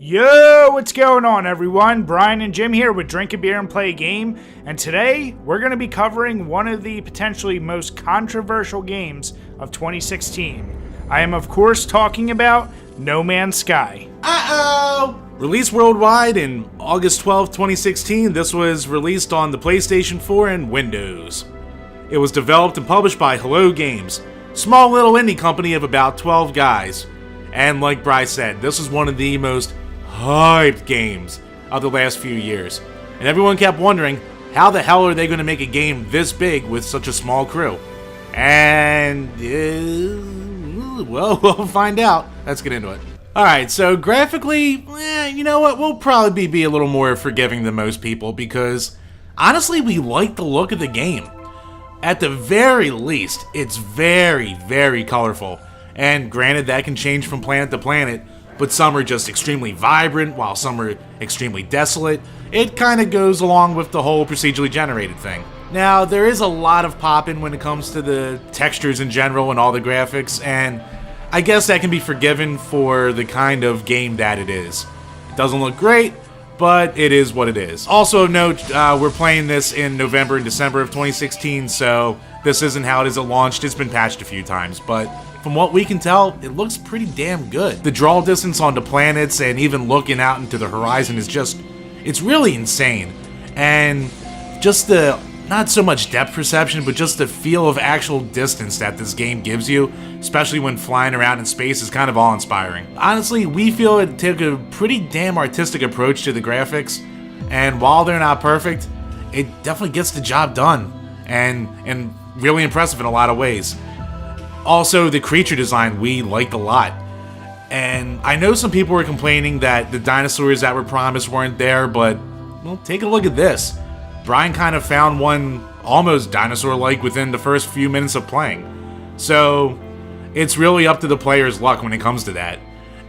Yo, what's going on everyone? Brian and Jim here with Drink a Beer and Play a Game, and today we're going to be covering one of the potentially most controversial games of 2016. I am of course talking about No Man's Sky. Released worldwide in August 12, 2016, this was released on the PlayStation 4 and Windows. It was developed and published by Hello Games, small little indie company of about 12 guys. And like Bryce said, this was one of the most hyped games of the last few years. And everyone kept wondering, how the hell are they going to make a game this big with such a small crew? And, well, we'll find out. Let's get into it. Alright, so graphically, you know what, we'll probably be a little more forgiving than most people because, honestly, we like the look of the game. At the very least, it's very, very colorful. And granted, that can change from planet to planet, but some are just extremely vibrant, while some are extremely desolate. It kind of goes along with the whole procedurally generated thing. Now, there is a lot of popping when it comes to the textures in general and all the graphics, and I guess that can be forgiven for the kind of game that it is. It doesn't look great, but it is what it is. Also of note, we're playing this in November and December of 2016, so this isn't how it is at launch. It's been patched a few times, but from what we can tell, it looks pretty damn good. The draw distance onto planets and even looking out into the horizon is just, it's really insane. And just the, not so much depth perception, but just the feel of actual distance that this game gives you, especially when flying around in space, is kind of awe-inspiring. Honestly, we feel it took a pretty damn artistic approach to the graphics, and while they're not perfect, it definitely gets the job done, and really impressive in a lot of ways. Also, the creature design we liked a lot. And I know some people were complaining that the dinosaurs that were promised weren't there, but, well, take a look at this. Brian kind of found one almost dinosaur-like within the first few minutes of playing. So, it's really up to the player's luck when it comes to that.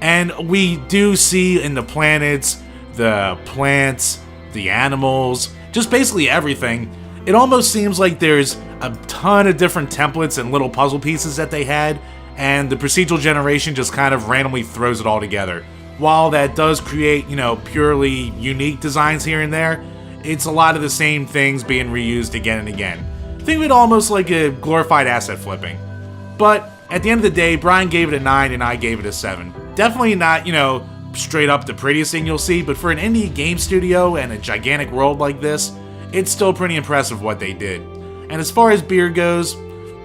And we do see in the planets, the plants, the animals, just basically everything. It almost seems like there's a ton of different templates and little puzzle pieces that they had, and the procedural generation just kind of randomly throws it all together. While that does create, purely unique designs here and there, it's a lot of the same things being reused again and again. Think of it almost like a glorified asset flipping. But at the end of the day, Brian gave it a 9 and I gave it a 7. Definitely not, straight up the prettiest thing you'll see, but for an indie game studio and a gigantic world like this, it's still pretty impressive what they did. And as far as beer goes,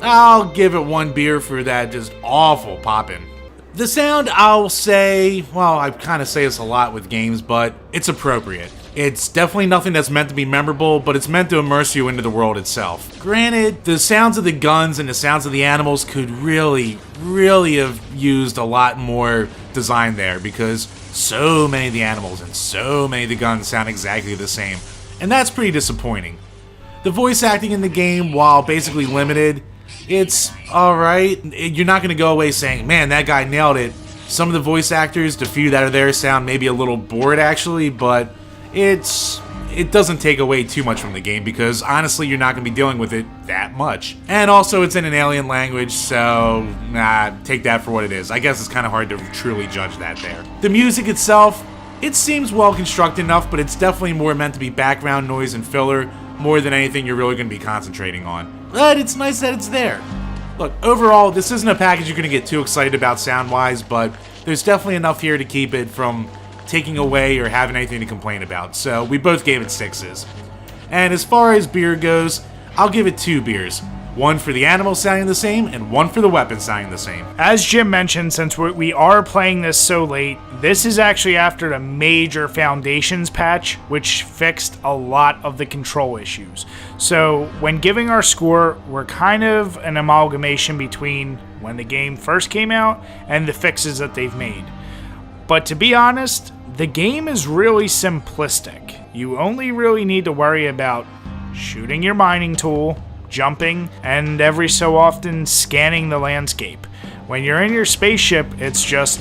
I'll give it 1 beer for that just awful poppin'. The sound, I'll say, well, I kind of say this a lot with games, but it's appropriate. It's definitely nothing that's meant to be memorable, but it's meant to immerse you into the world itself. Granted, the sounds of the guns and the sounds of the animals could really, really have used a lot more design there, because so many of the animals and so many of the guns sound exactly the same. And that's pretty disappointing. The voice acting in the game, while basically limited, it's alright. You're not going to go away saying, man, that guy nailed it. Some of the voice actors, the few that are there, sound maybe a little bored actually, but it doesn't take away too much from the game because honestly you're not going to be dealing with it that much. And also it's in an alien language, so take that for what it is. I guess it's kind of hard to truly judge that there. The music itself, it seems well constructed enough, but it's definitely more meant to be background noise and filler more than anything you're really going to be concentrating on. But it's nice that it's there. Look, overall, this isn't a package you're going to get too excited about sound-wise, but there's definitely enough here to keep it from taking away or having anything to complain about, so we both gave it 6s. And as far as beer goes, I'll give it 2 beers. 1 for the animals sounding the same, and 1 for the weapons sounding the same. As Jim mentioned, since we are playing this so late, this is actually after a major Foundations patch, which fixed a lot of the control issues. So when giving our score, we're kind of an amalgamation between when the game first came out and the fixes that they've made. But to be honest, the game is really simplistic. You only really need to worry about shooting your mining tool, jumping, and every so often scanning the landscape. When you're in your spaceship, it's just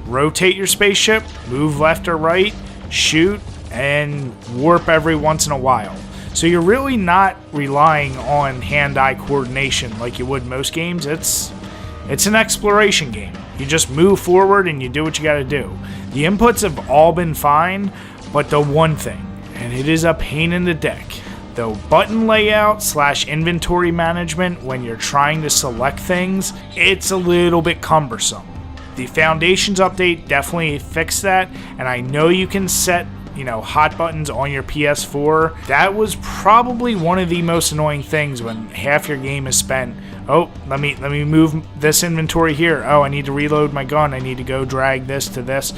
rotate your spaceship, move left or right, shoot, and warp every once in a while. So you're really not relying on hand-eye coordination like you would most games. It's an exploration game. You just move forward and you do what you gotta do. The inputs have all been fine, but the one thing, and it is a pain in the dick, the button layout / inventory management when you're trying to select things, it's a little bit cumbersome. The Foundations update definitely fixed that, and I know you can set, hot buttons on your PS4. That was probably one of the most annoying things when half your game is spent. Oh, let me move this inventory here. Oh, I need to reload my gun. I need to go drag this to this.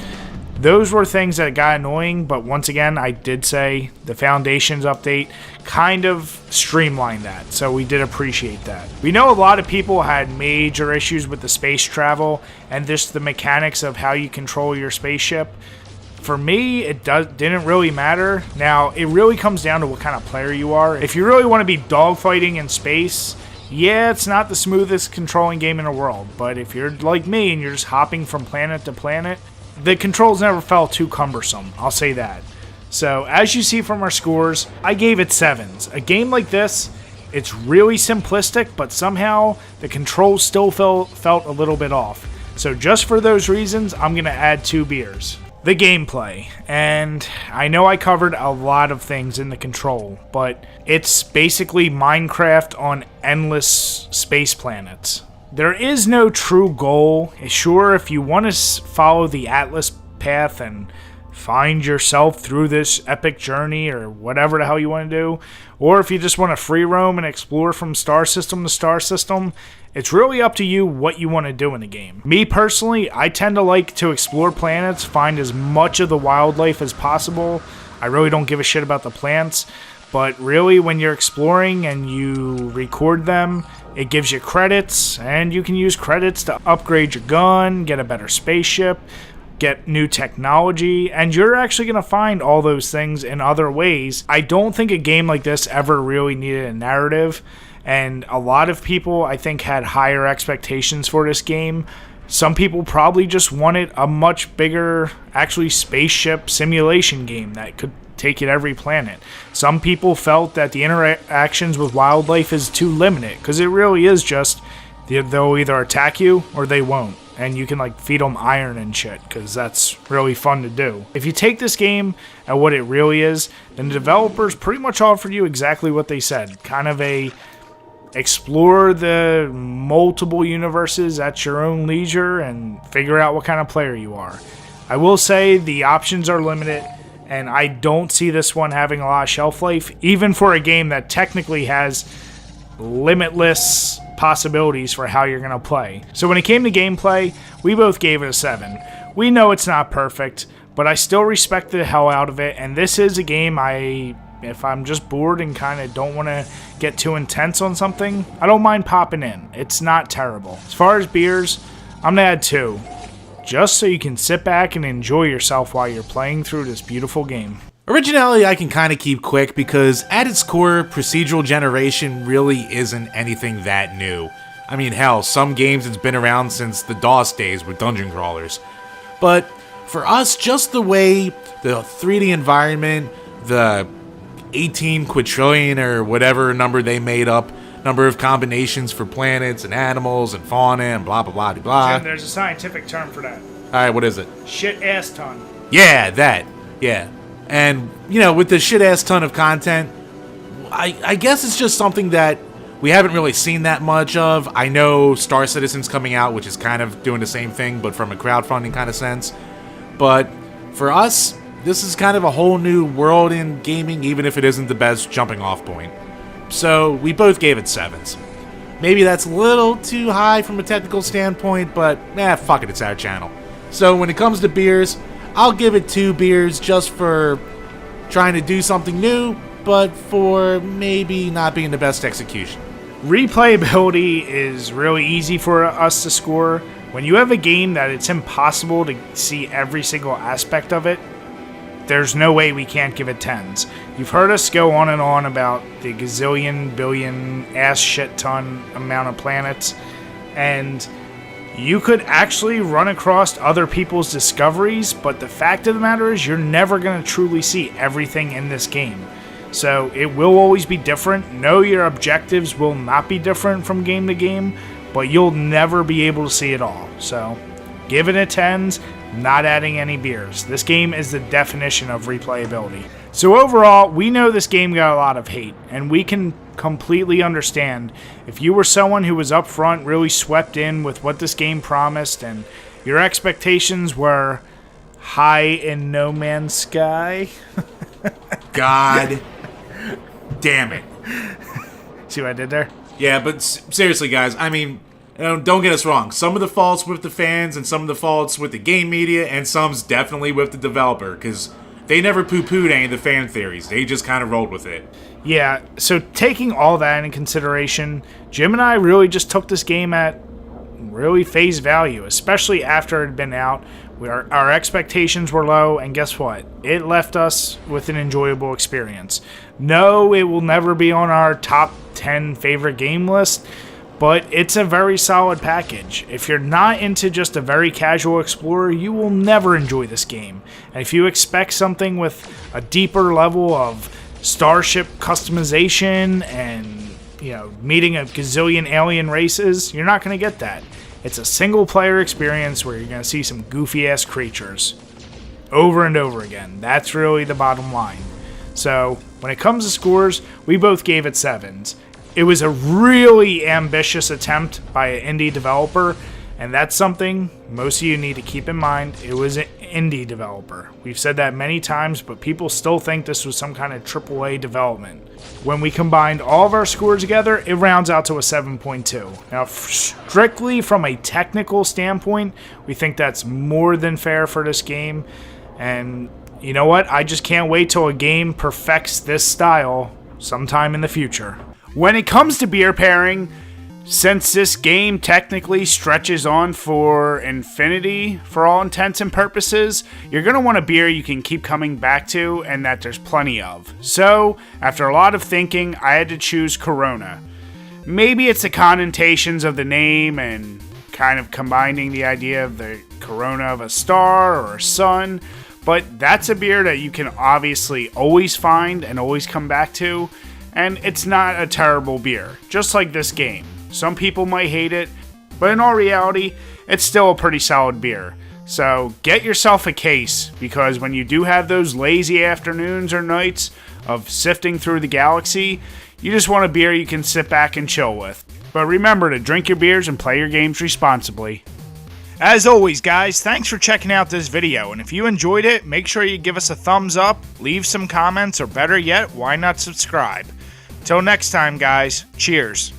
Those were things that got annoying, but once again, I did say the Foundations update kind of streamlined that, so we did appreciate that. We know a lot of people had major issues with the space travel and just the mechanics of how you control your spaceship. For me, it didn't really matter. Now, it really comes down to what kind of player you are. If you really want to be dogfighting in space, yeah, it's not the smoothest controlling game in the world, but if you're like me and you're just hopping from planet to planet, the controls never felt too cumbersome, I'll say that. So, as you see from our scores, I gave it 7s. A game like this, it's really simplistic, but somehow the controls still felt a little bit off. So just for those reasons, I'm going to add 2 beers. The gameplay, and I know I covered a lot of things in the control, but it's basically Minecraft on endless space planets. There is no true goal. Sure, if you want to follow the Atlas path and find yourself through this epic journey or whatever the hell you want to do, or if you just want to free roam and explore from star system to star system, it's really up to you what you want to do in the game. Me personally, I tend to like to explore planets, find as much of the wildlife as possible. I really don't give a shit about the plants, but really when you're exploring and you record them, it gives you credits, and you can use credits to upgrade your gun, get a better spaceship, get new technology, and you're actually going to find all those things in other ways. I don't think a game like this ever really needed a narrative, and a lot of people, I think, had higher expectations for this game. Some people probably just wanted a much bigger, actually, spaceship simulation game that could take you to every planet. Some people felt that the interactions with wildlife is too limited, because it really is just, they'll either attack you or they won't. And you can feed them iron and shit, because that's really fun to do. If you take this game at what it really is, then the developers pretty much offered you exactly what they said. Kind of a explore the multiple universes at your own leisure and figure out what kind of player you are. I will say the options are limited, and I don't see this one having a lot of shelf life, even for a game that technically has limitless possibilities for how you're going to play. So when it came to gameplay, we both gave it a 7. We know it's not perfect, but I still respect the hell out of it, and this is a game if I'm just bored and kind of don't want to get too intense on something, I don't mind popping in. It's not terrible. As far as beers, I'm going to add 2. Just so you can sit back and enjoy yourself while you're playing through this beautiful game. Originality I can kind of keep quick because at its core, procedural generation really isn't anything that new. I mean, hell, some games it's been around since the DOS days with dungeon crawlers. But for us, just the way the 3D environment, the 18 quadrillion or whatever number they made up, number of combinations for planets and animals and fauna and blah blah blah blah. Jim, there's a scientific term for that. Alright, what is it? Shit ass ton. Yeah, that. Yeah. And, with the shit ass ton of content, I guess it's just something that we haven't really seen that much of. I know Star Citizen's coming out, which is kind of doing the same thing, but from a crowdfunding kind of sense. But for us, this is kind of a whole new world in gaming, even if it isn't the best jumping off point. So we both gave it 7s. Maybe that's a little too high from a technical standpoint, but fuck it, it's our channel. So when it comes to beers, I'll give it 2 beers just for trying to do something new, but for maybe not being the best execution. Replayability is really easy for us to score. When you have a game that it's impossible to see every single aspect of it, there's no way we can't give it 10s. You've heard us go on and on about the gazillion, billion, ass shit ton amount of planets, and you could actually run across other people's discoveries, but the fact of the matter is you're never going to truly see everything in this game. So it will always be different. No, your objectives will not be different from game to game, but you'll never be able to see it all. So give it a 10s. not adding any beers. This game is the definition of replayability. So overall, we know this game got a lot of hate, and we can completely understand if you were someone who was up front, really swept in with what this game promised, and your expectations were high in No Man's Sky. God damn it. See what I did there? Yeah, but seriously, guys, I mean, don't get us wrong. Some of the fault's with the fans, and some of the fault's with the game media, and some's definitely with the developer, because they never poo-pooed any of the fan theories. They just kind of rolled with it. Yeah, so taking all that into consideration, Jim and I really just took this game at really face value, especially after it had been out. Our expectations were low, and guess what? It left us with an enjoyable experience. No, it will never be on our top 10 favorite game list, but it's a very solid package. If you're not into just a very casual explorer, you will never enjoy this game. And if you expect something with a deeper level of starship customization and, meeting a gazillion alien races, you're not going to get that. It's a single-player experience where you're going to see some goofy-ass creatures over and over again. That's really the bottom line. So, when it comes to scores, we both gave it 7s. It was a really ambitious attempt by an indie developer, and that's something most of you need to keep in mind. It was an indie developer. We've said that many times, but people still think this was some kind of AAA development. When we combined all of our scores together, it rounds out to a 7.2. Now, strictly from a technical standpoint, we think that's more than fair for this game. And you know what? I just can't wait till a game perfects this style sometime in the future. When it comes to beer pairing, since this game technically stretches on for infinity for all intents and purposes, you're going to want a beer you can keep coming back to and that there's plenty of. So, after a lot of thinking, I had to choose Corona. Maybe it's the connotations of the name and kind of combining the idea of the corona of a star or a sun, but that's a beer that you can obviously always find and always come back to, and it's not a terrible beer, just like this game. Some people might hate it, but in all reality, it's still a pretty solid beer. So get yourself a case, because when you do have those lazy afternoons or nights of sifting through the galaxy, you just want a beer you can sit back and chill with. But remember to drink your beers and play your games responsibly. As always, guys, thanks for checking out this video, and if you enjoyed it, make sure you give us a thumbs up, leave some comments, or better yet, why not subscribe? Till next time, guys, cheers.